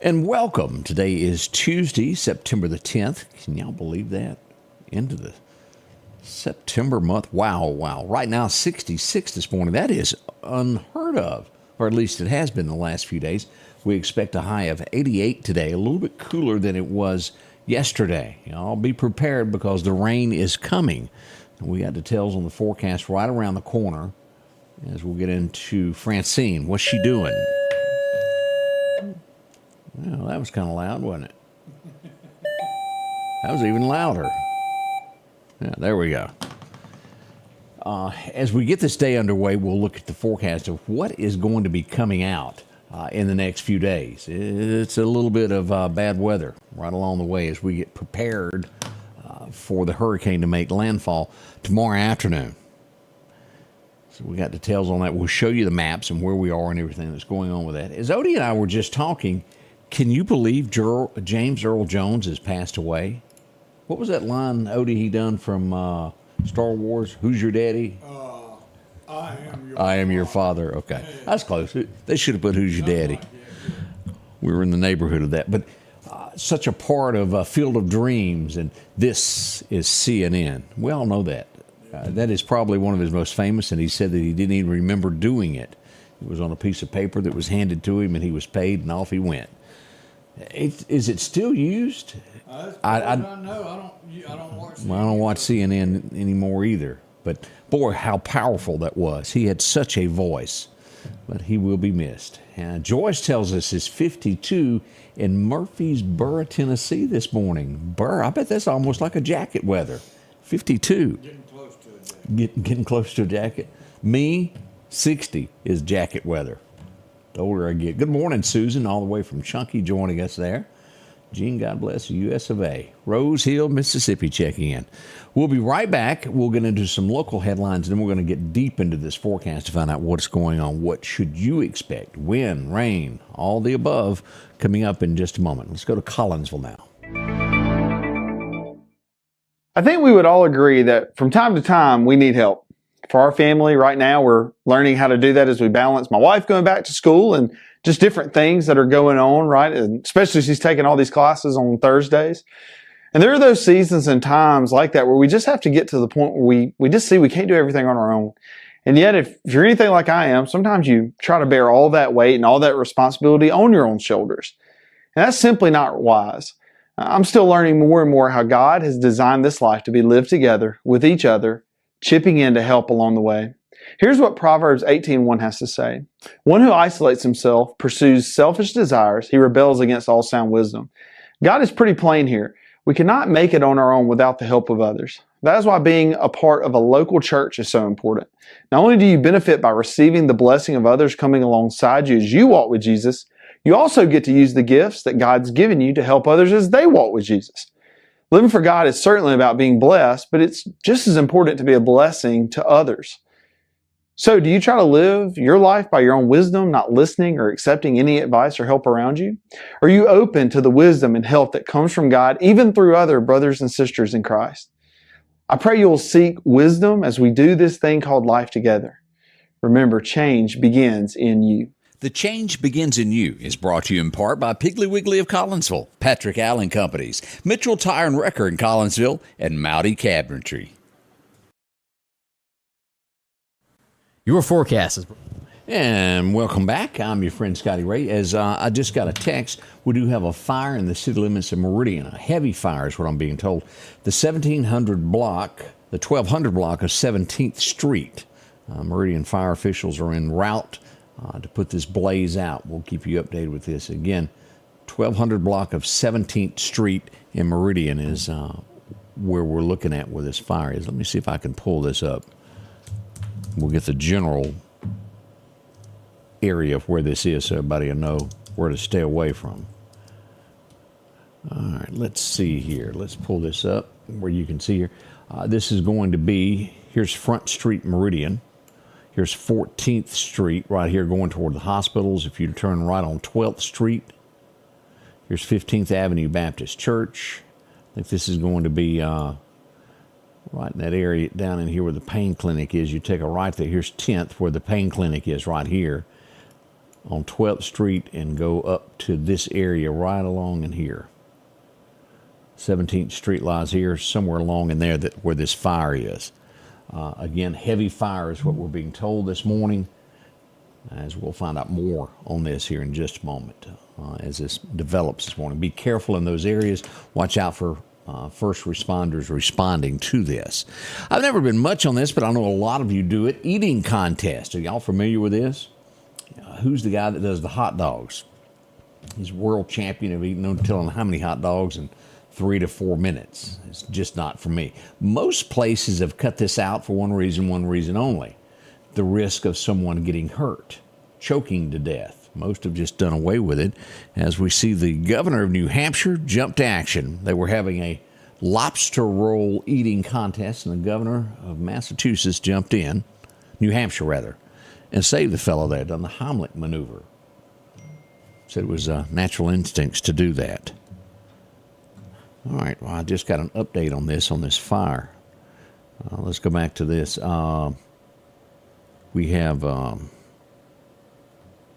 And welcome. Today is Tuesday, September the 10th. Can y'all believe that? Into the September month. Wow. Right now, 66 this morning. That is unheard of, or at least it has been the last few days. We expect a high of 88 today, a little bit cooler than it was yesterday. Y'all be prepared because the rain is coming. We got details on the forecast right around the corner as we'll get into Francine. What's she doing? Well, that was kind of loud, wasn't it? That was even louder. Yeah, there we go. As we get this day underway, we'll look at the forecast of what is going to be coming out in the next few days. It's a little bit of bad weather right along the way as we get prepared for the hurricane to make landfall tomorrow afternoon. So we got details on that. We'll show you the maps and where we are and everything that's going on with that. As Odie and I were just talking, can you believe James Earl Jones has passed away? What was that line, Odie, he done from Star Wars? Who's your daddy? I am your father. Okay. That's close. They should have put Who's Your Daddy. We were in the neighborhood of that. But such a part of Field of Dreams, and this is CNN. We all know that. That is probably one of his most famous, and he said that he didn't even remember doing it. It was on a piece of paper that was handed to him, and he was paid, and off he went. Is it still used? I don't know. I don't watch CNN. I don't watch CNN anymore either. But boy, how powerful that was. He had such a voice, but he will be missed. And Joyce tells us it's 52 in Murfreesboro, Tennessee this morning. I bet that's almost like a jacket weather. 52. Getting close to a jacket. Getting close to a jacket. Me, 60 is jacket weather. The older I get. Good morning, Susan, all the way from Chunky joining us there. Gene, God bless the U.S. of A. Rose Hill, Mississippi, checking in. We'll be right back. We'll get into some local headlines, and then we're going to get deep into this forecast to find out what's going on. What should you expect? Wind, rain, all the above coming up in just a moment. Let's go to Collinsville now. I think we would all agree that from time to time we need help. For our family right now, we're learning how to do that as we balance my wife going back to school and just different things that are going on, right? And especially she's taking all these classes on Thursdays. And there are those seasons and times like that where we just have to get to the point where we just see we can't do everything on our own. And yet, if you're anything like I am, sometimes you try to bear all that weight and all that responsibility on your own shoulders. And that's simply not wise. I'm still learning more and more how God has designed this life to be lived together with each other, chipping in to help along the way. Here's what Proverbs 18:1 has to say. One who isolates himself pursues selfish desires. He rebels against all sound wisdom. God is pretty plain here. We cannot make it on our own without the help of others. That is why being a part of a local church is so important. Not only do you benefit by receiving the blessing of others coming alongside you as you walk with Jesus, you also get to use the gifts that God's given you to help others as they walk with Jesus. Living for God is certainly about being blessed, but it's just as important to be a blessing to others. So, do you try to live your life by your own wisdom, not listening or accepting any advice or help around you? Are you open to the wisdom and help that comes from God, even through other brothers and sisters in Christ? I pray you will seek wisdom as we do this thing called life together. Remember, change begins in you. The Change Begins in You is brought to you in part by Piggly Wiggly of Collinsville, Patrick Allen Companies, Mitchell Tire and Wrecker in Collinsville, and Mowdy Cabinetry. Your forecast is... And welcome back. I'm your friend Scotty Ray. As I just got a text, we do have a fire in the city limits of Meridian. A heavy fire is what I'm being told. The 1200 block of 17th Street. Meridian fire officials are en route to put this blaze out. We'll keep you updated with this. Again, 1200 block of 17th Street in Meridian is where we're looking at where this fire is. Let me see if I can pull this up. We'll get the general area of where this is so everybody will know where to stay away from. All right, let's see here. Let's pull this up where you can see here. This is going to be, here's Front Street, Meridian. Here's 14th Street right here going toward the hospitals. If you turn right on 12th Street, here's 15th Avenue Baptist Church. I think this is going to be right in that area down in here where the pain clinic is. You take a right there. Here's 10th where the pain clinic is right here. on 12th Street and go up to this area right along in here. 17th Street lies here, somewhere along in there where this fire is. Again, heavy fire is what we're being told this morning, as we'll find out more on this here in just a moment as this develops this morning. Be careful in those areas. Watch out for first responders responding to this. I've never been much on this, but I know a lot of you do it. Eating contest. Are y'all familiar with this? Who's the guy that does the hot dogs? He's world champion of eating, no telling how many hot dogs in 3 to 4 minutes. It's just not for me. Most places have cut this out for one reason only: the risk of someone getting hurt, choking to death. Most have just done away with it, as we see the governor of New Hampshire jump to action. They were having a lobster roll eating contest, and the governor of Massachusetts jumped in, New Hampshire rather, and saved the fellow there, done the Heimlich maneuver. Said it was natural instincts to do that. All right, well, I just got an update on this fire. Let's go back to this. We have,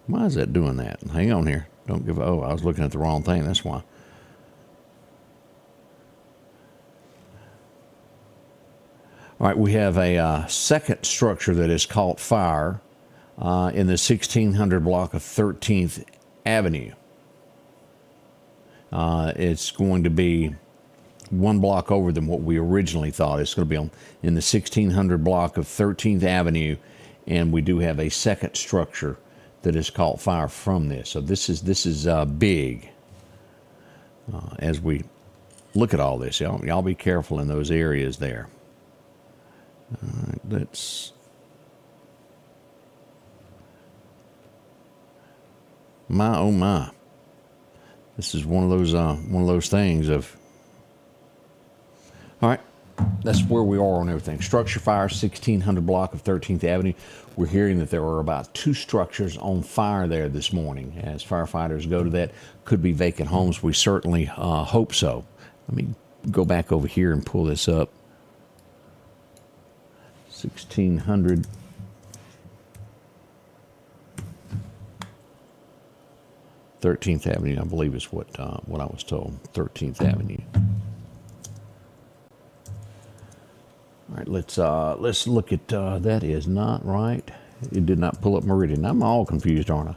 why is that doing that? Hang on here. Don't give, oh, I was looking at the wrong thing, that's why. All right, we have a second structure that has caught fire in the 1600 block of 13th Avenue. It's going to be one block over than what we originally thought. It's going to be in the 1600 block of 13th Avenue, and we do have a second structure that has caught fire from this. So this is big. As we look at all this, y'all be careful in those areas there. All right, let's. My oh my. This is one of those things of. All right, that's where we are on everything. Structure fire, 1600 block of 13th Avenue. We're hearing that there are about 2 structures on fire there this morning. As firefighters go to that, could be vacant homes. We certainly hope so. Let me go back over here and pull this up. 1600. Thirteenth Avenue, I believe, is what I was told. 13th Avenue. All right, let's look at that. Is not right. It did not pull up Meridian. I'm all confused, aren't I?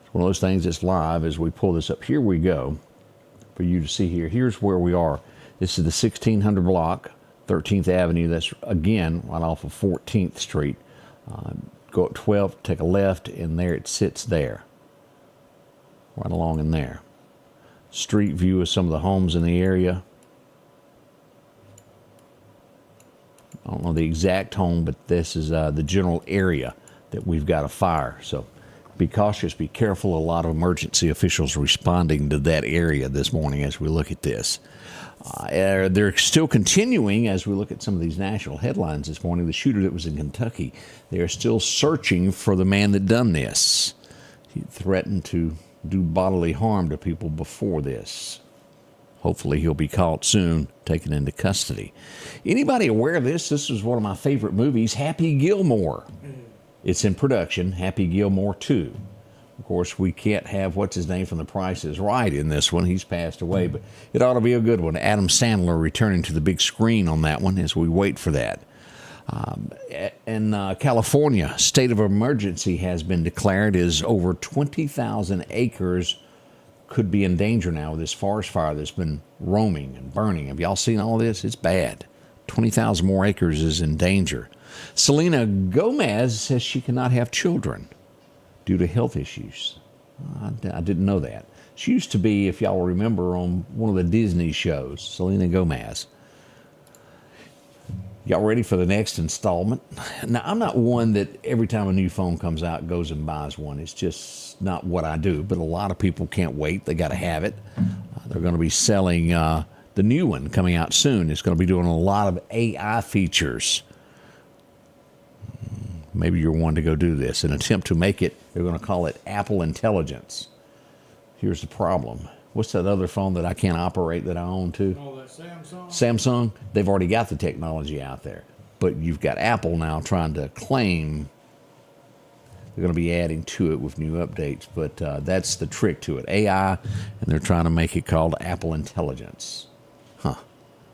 It's one of those things that's live as we pull this up. Here we go for you to see here. Here's where we are. This is the 1600 block, 13th Avenue. That's again right off of 14th Street. Go up 12th, take a left, and there it sits there. Right along in there. Street view of some of the homes in the area. I don't know the exact home, but this is the general area that we've got a fire. So be cautious, be careful. A lot of emergency officials responding to that area this morning as we look at this. They're still continuing as we look at some of these national headlines this morning. The shooter that was in Kentucky, they are still searching for the man that done this. He threatened to do bodily harm to people before this. Hopefully he'll be caught soon, taken into custody. Anybody aware of this? This is one of my favorite movies, Happy Gilmore. It's in production, Happy Gilmore 2. Of course, we can't have what's his name from The Price is Right in this one. He's passed away, but it ought to be a good one. Adam Sandler returning to the big screen on that one as we wait for that. In California, state of emergency has been declared as over 20,000 acres could be in danger now with this forest fire that's been roaming and burning. Have y'all seen all this? It's bad. 20,000 more acres is in danger. Selena Gomez says she cannot have children due to health issues. I didn't know that. She used to be, if y'all remember, on one of the Disney shows, Selena Gomez. Y'all ready for the next installment? Now, I'm not one that every time a new phone comes out goes and buys one. It's just not what I do. But a lot of people can't wait. They got to have it. They're going to be selling the new one coming out soon. It's going to be doing a lot of AI features. Maybe you're one to go do this. In an attempt to make it, they're going to call it Apple Intelligence. Here's the problem. What's that other phone that I can't operate that I own too? Oh, that Samsung? Samsung, they've already got the technology out there. But you've got Apple now trying to claim they're going to be adding to it with new updates. But that's the trick to it. AI, and they're trying to make it called Apple Intelligence. Huh.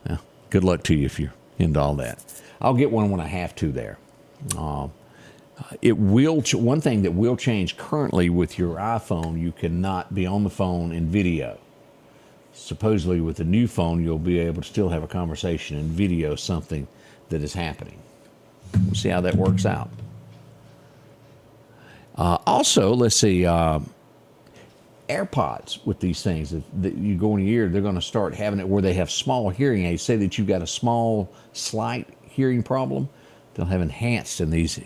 Yeah. Good luck to you if you're into all that. I'll get one when I have to there. It will. One thing that will change currently with your iPhone, you cannot be on the phone in video. Supposedly with the new phone, you'll be able to still have a conversation and video something that is happening. We'll see how that works out. Also, let's see, AirPods with these things that you go in your ear, they're going to start having it where they have small hearing aids. Say that you've got a small, slight hearing problem, they'll have enhanced in these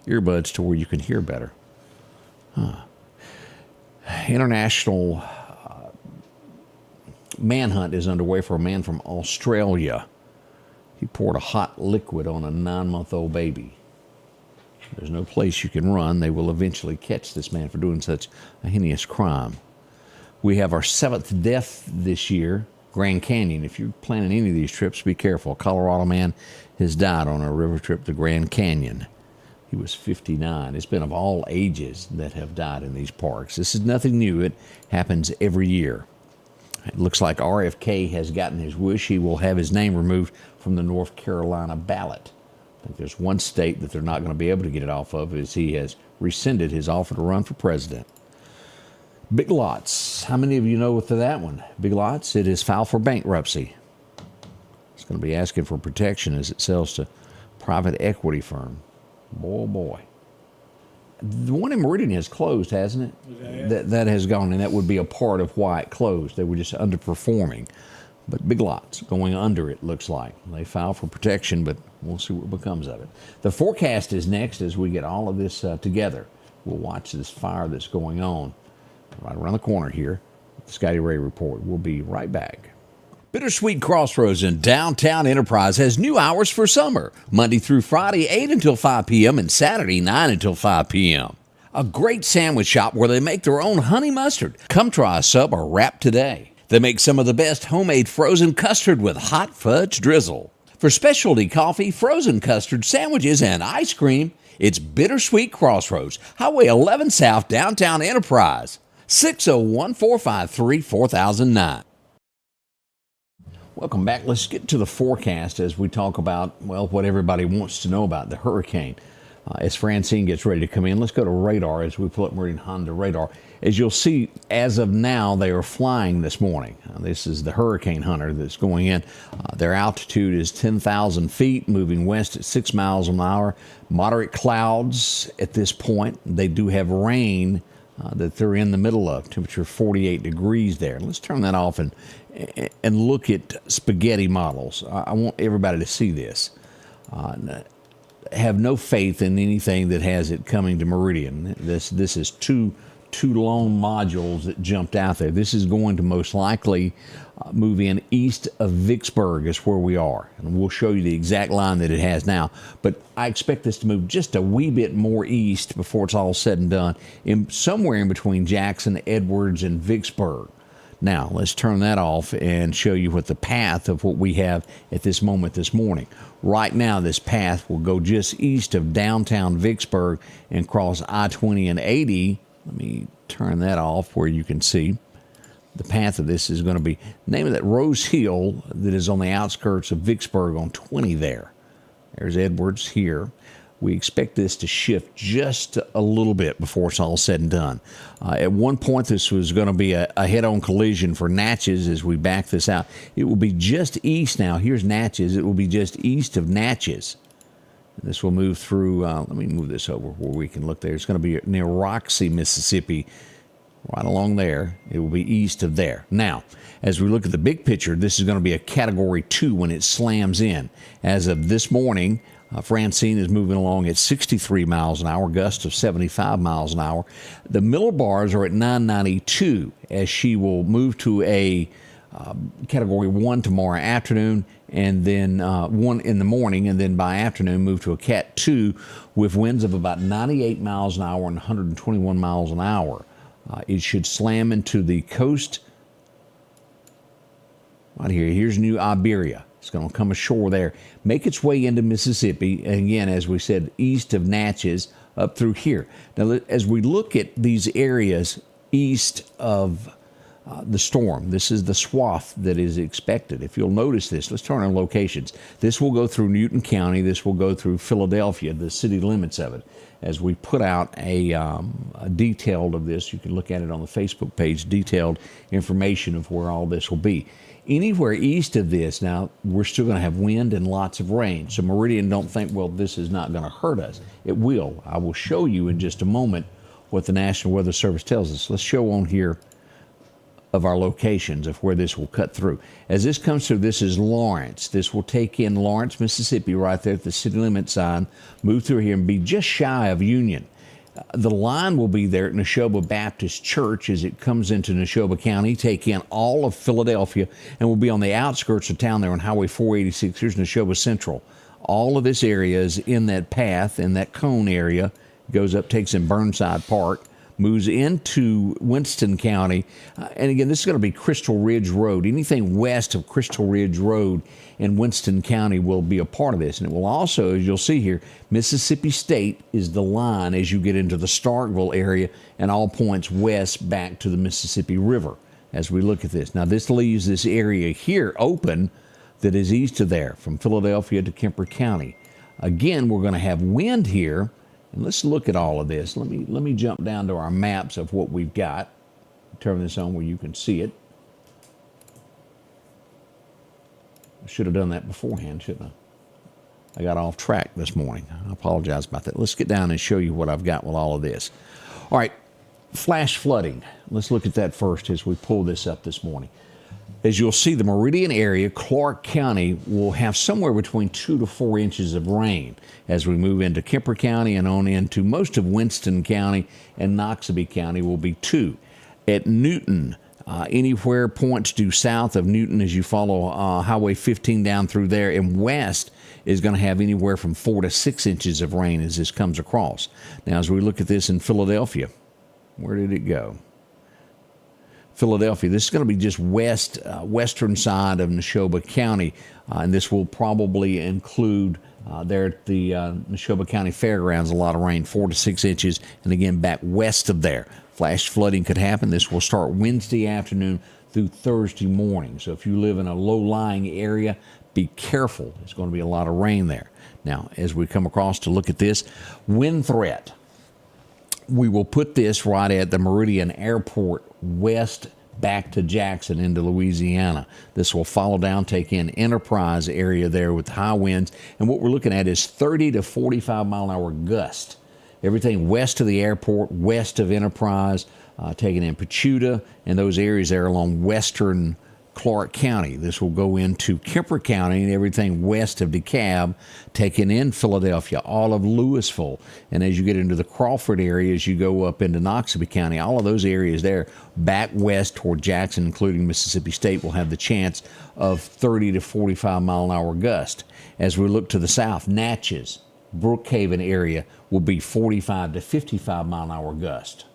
earbuds to where you can hear better. International manhunt is underway for a man from Australia. He poured a hot liquid on a 9-month-old baby. There's no place you can run. They will eventually catch this man for doing such a heinous crime. We have our 7th death this year, Grand Canyon. If you're planning any of these trips, be careful. A Colorado man has died on a river trip to Grand Canyon. He was 59. It's been of all ages that have died in these parks. This is nothing new. It happens every year. It looks like RFK has gotten his wish. He will have his name removed from the North Carolina ballot. I think there's one state that they're not going to be able to get it off of, as he has rescinded his offer to run for president. Big Lots. How many of you know with that one? Big Lots, it is filed for bankruptcy. It's going to be asking for protection as it sells to private equity firm. Boy, boy. The one in Meridian has closed, hasn't it? That has gone, and that would be a part of why it closed. They were just underperforming. But Big Lots going under, it looks like. They filed for protection, but we'll see what becomes of it. The forecast is next as we get all of this together. We'll watch this fire that's going on right around the corner here. The Scotty Ray Report. We'll be right back. Bittersweet Crossroads in downtown Enterprise has new hours for summer. Monday through Friday, 8 until 5 p.m. and Saturday, 9 until 5 p.m. A great sandwich shop where they make their own honey mustard. Come try a sub or wrap today. They make some of the best homemade frozen custard with hot fudge drizzle. For specialty coffee, frozen custard, sandwiches, and ice cream, it's Bittersweet Crossroads, Highway 11 South, downtown Enterprise. 601-453-4009. Welcome back. Let's get to the forecast as we talk about, well, what everybody wants to know about the hurricane. As Francine gets ready to come in, let's go to radar as we pull up Meridian Honda radar. As you'll see, as of now, they are flying this morning. This is the Hurricane Hunter that's going in. Their altitude is 10,000 feet, moving west at 6 miles an hour. Moderate clouds at this point. They do have rain that they're in the middle of. Temperature 48 degrees there. Let's turn that off and look at spaghetti models. I want everybody to see this. Have no faith in anything that has it coming to Meridian. This is two lone modules that jumped out there. This is going to most likely move in east of Vicksburg is where we are. And we'll show you the exact line that it has now. But I expect this to move just a wee bit more east before it's all said and done, somewhere in between Jackson, Edwards, and Vicksburg. Now, let's turn that off and show you what the path of what we have at this moment this morning. Right now, this path will go just east of downtown Vicksburg and cross I-20 and 80. Let me turn that off where you can see. The path of this is going to be, name of that Rose Hill that is on the outskirts of Vicksburg on 20 there. There's Edwards here. We expect this to shift just a little bit before it's all said and done. At one point, this was going to be a head-on collision for Natchez as we back this out. It will be just east now. Here's Natchez. It will be just east of Natchez. This will move through, let me move this over where we can look there. It's going to be near Roxy, Mississippi, right along there. It will be east of there. Now, as we look at the big picture, this is going to be a Category 2 when it slams in. As of this morning, Francine is moving along at 63 miles an hour, gusts of 75 miles an hour. The millibars are at 992 as she will move to a Category 1 tomorrow afternoon, and then 1 in the morning, and then by afternoon move to a Cat 2 with winds of about 98 miles an hour and 121 miles an hour. It should slam into the coast right here. Here's New Iberia. It's going to come ashore there, make its way into Mississippi, and again, as we said, east of Natchez up through here. Now, as we look at these areas east of the storm, this is the swath that is expected. If you'll notice this, let's turn on locations. This will go through Newton County. This will go through Philadelphia, the city limits of it. As we put out a detailed of this, you can look at it on the Facebook page, detailed information of where all this will be. Anywhere east of this, now, we're still going to have wind and lots of rain. So Meridian, don't think, well, this is not going to hurt us. It will. I will show you in just a moment what the National Weather Service tells us. Let's show on here of our locations of where this will cut through. As this comes through, this is Lawrence. This will take in Lawrence, Mississippi, right there at the city limit sign, move through here and be just shy of Union. The line will be there at Neshoba Baptist Church as it comes into Neshoba County, take in all of Philadelphia, and will be on the outskirts of town there on Highway 486. Here's Neshoba Central. All of this area is in that path, in that cone area, goes up, takes in Burnside Park, moves into Winston County. And again, this is going to be Crystal Ridge Road. Anything west of Crystal Ridge Road in Winston County will be a part of this. And it will also, as you'll see here, Mississippi State is the line as you get into the Starkville area and all points west back to the Mississippi River as we look at this. Now, this leaves this area here open that is east of there from Philadelphia to Kemper County. Again, we're going to have wind here. And let's look at all of this. Let me jump down to our maps of what we've got. Turn this on where you can see it. I should have done that beforehand, shouldn't I? I got off track this morning. I apologize about that. Let's get down and show you what I've got with all of this. All right, flash flooding. Let's look at that first as we pull this up this morning. As you'll see, the Meridian area, Clark County, will have somewhere between 2 to 4 inches of rain as we move into Kemper County and on into most of Winston County, and Noxubee County will be 2. At Newton, anywhere points due south of Newton as you follow Highway 15 down through there, and west is going to have anywhere from 4 to 6 inches of rain as this comes across. Now, as we look at this in Philadelphia, where did it go? Philadelphia. This is going to be just western side of Neshoba County, and this will probably include there at the Neshoba County Fairgrounds a lot of rain, 4 to 6 inches, and again back west of there. Flash flooding could happen. This will start Wednesday afternoon through Thursday morning. So if you live in a low-lying area, be careful. There's going to be a lot of rain there. Now, as we come across to look at this, wind threat. We will put this right at the Meridian Airport west back to Jackson into Louisiana. This will follow down, take in Enterprise area there with high winds. And what we're looking at is 30 to 45 mile an hour gust. Everything west of the airport, west of Enterprise, taking in Pachuta and those areas there along western Clark County. This will go into Kemper County and everything west of DeKalb, taking in Philadelphia, all of Louisville. And as you get into the Crawford area, as you go up into Noxubee County, all of those areas there, back west toward Jackson, including Mississippi State, will have the chance of 30 to 45 mile an hour gust. As we look to the south, Natchez, Brookhaven area will be 45 to 55 mile an hour gust.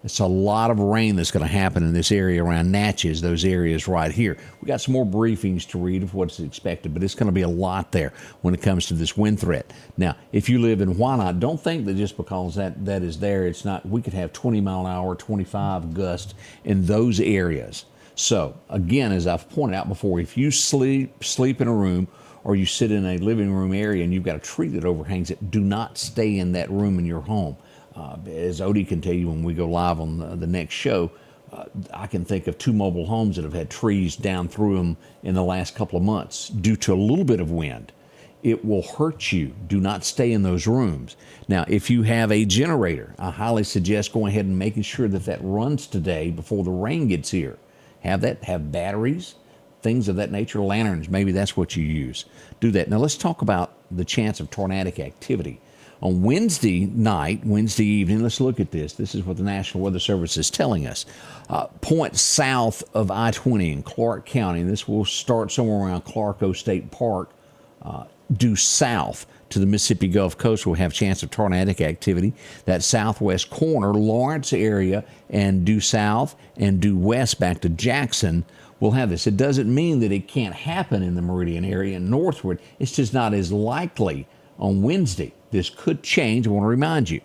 It's a lot of rain that's going to happen in this area around Natchez, those areas right here. We got some more briefings to read of what's expected, but it's going to be a lot there when it comes to this wind threat. Now, if you live in Wyandotte, don't think that just because that is there, it's not. We could have 20 mile an hour, 25 gust in those areas. So, again, as I've pointed out before, if you sleep in a room or you sit in a living room area and you've got a tree that overhangs it, do not stay in that room in your home. As Odie can tell you when we go live on the next show, I can think of 2 mobile homes that have had trees down through them in the last couple of months due to a little bit of wind. It will hurt you. Do not stay in those rooms. Now, if you have a generator, I highly suggest going ahead and making sure that runs today before the rain gets here. Have batteries, things of that nature, lanterns, maybe that's what you use. Do that. Now, let's talk about the chance of tornadic activity. On Wednesday night, Wednesday evening, let's look at this. This is what the National Weather Service is telling us. Point south of I-20 in Clark County, this will start somewhere around Clark-O State Park, due south to the Mississippi Gulf Coast will have chance of tornadic activity. That southwest corner, Lawrence area, and due south and due west back to Jackson we'll have this. It doesn't mean that it can't happen in the Meridian area and northward. It's just not as likely on Wednesday. This could change. I want to remind you,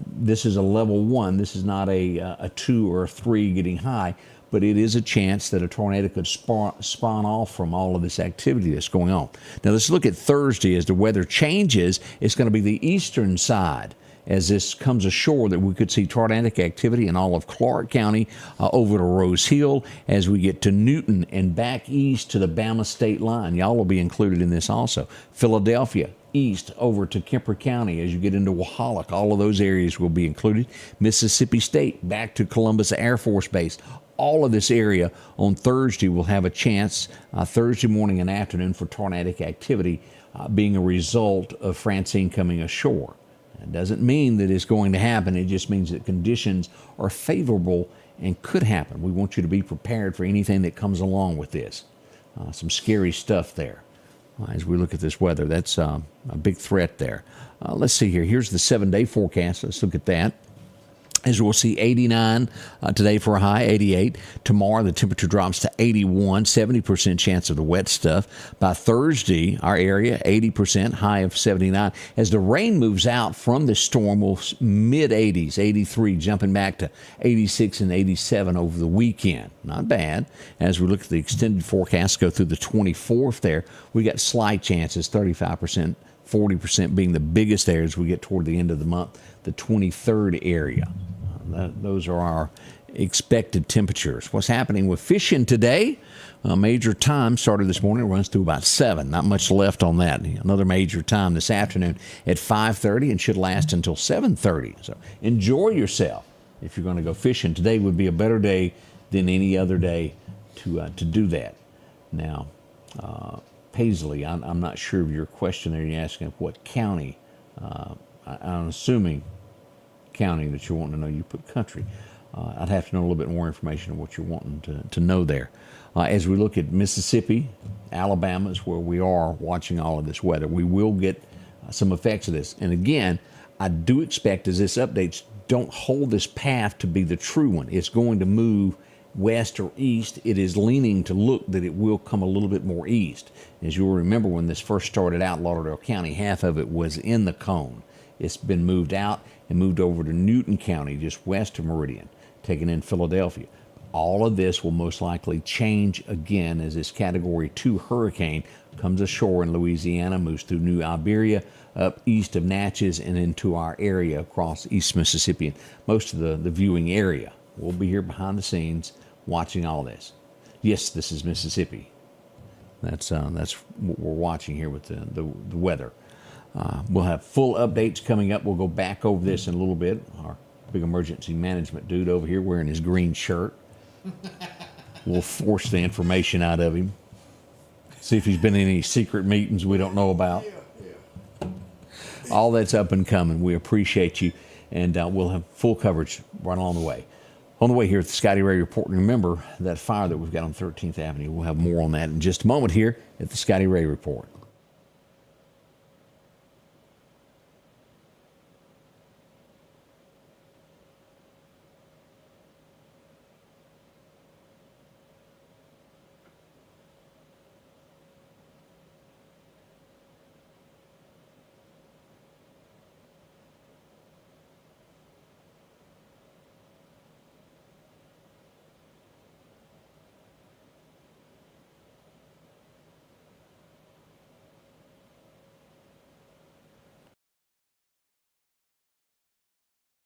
this is a level 1. This is not a 2 or a 3 getting high, but it is a chance that a tornado could spawn off from all of this activity that's going on. Now let's look at Thursday. As the weather changes, it's going to be the eastern side. As this comes ashore, that we could see tornadic activity in all of Clark County, over to Rose Hill, as we get to Newton and back east to the Bama state line. Y'all will be included in this also. Philadelphia, east over to Kemper County as you get into Wahala. All of those areas will be included. Mississippi State, back to Columbus Air Force Base. All of this area on Thursday will have a chance, Thursday morning and afternoon, for tornadic activity being a result of Francine coming ashore. It doesn't mean that it's going to happen. It just means that conditions are favorable and could happen. We want you to be prepared for anything that comes along with this. Some scary stuff there. As we look at this weather, that's a big threat there. Let's see here. Here's the 7-day forecast. Let's look at that. As we'll see, 89 today for a high, 88. Tomorrow, the temperature drops to 81, 70% chance of the wet stuff. By Thursday, our area, 80%, high of 79. As the rain moves out from the storm, we'll mid-80s, 83, jumping back to 86 and 87 over the weekend. Not bad. As we look at the extended forecast, go through the 24th there, we got slight chances, 35%. 40% being the biggest there as we get toward the end of the month, the 23rd area. Those are our expected temperatures. What's happening with fishing today? A major time started this morning, runs through about 7. Not much left on that. Another major time this afternoon at 5:30 and should last until 7:30. So enjoy yourself. If you're going to go fishing, today would be a better day than any other day to do that. Now, Paisley, I'm not sure of your question there. You're asking what county. I'm assuming county that you're wanting to know. You put country. I'd have to know a little bit more information on what you're wanting to know there. As we look at Mississippi, Alabama is where we are watching all of this weather. We will get some effects of this. And again, I do expect as this updates, don't hold this path to be the true one. It's going to move west or east. It is leaning to look that it will come a little bit more east. As you'll remember, when this first started out, Lauderdale County, half of it was in the cone. It's been moved out and moved over to Newton County, just west of Meridian, taking in Philadelphia. All of this will most likely change again as this Category 2 hurricane comes ashore in Louisiana, moves through New Iberia, up east of Natchez, and into our area across East Mississippi and most of the viewing area. We'll be here behind the scenes watching all this. Yes, this is Mississippi. That's what we're watching here with the weather. We'll have full updates coming up. We'll go back over this in a little bit. Our big emergency management dude over here wearing his green shirt. We'll force the information out of him. See if he's been in any secret meetings we don't know about. All that's up and coming. We appreciate you, and we'll have full coverage right along the way. On the way here at the Scotty Ray Report, and remember that fire that we've got on 13th Avenue. We'll have more on that in just a moment here at the Scotty Ray Report.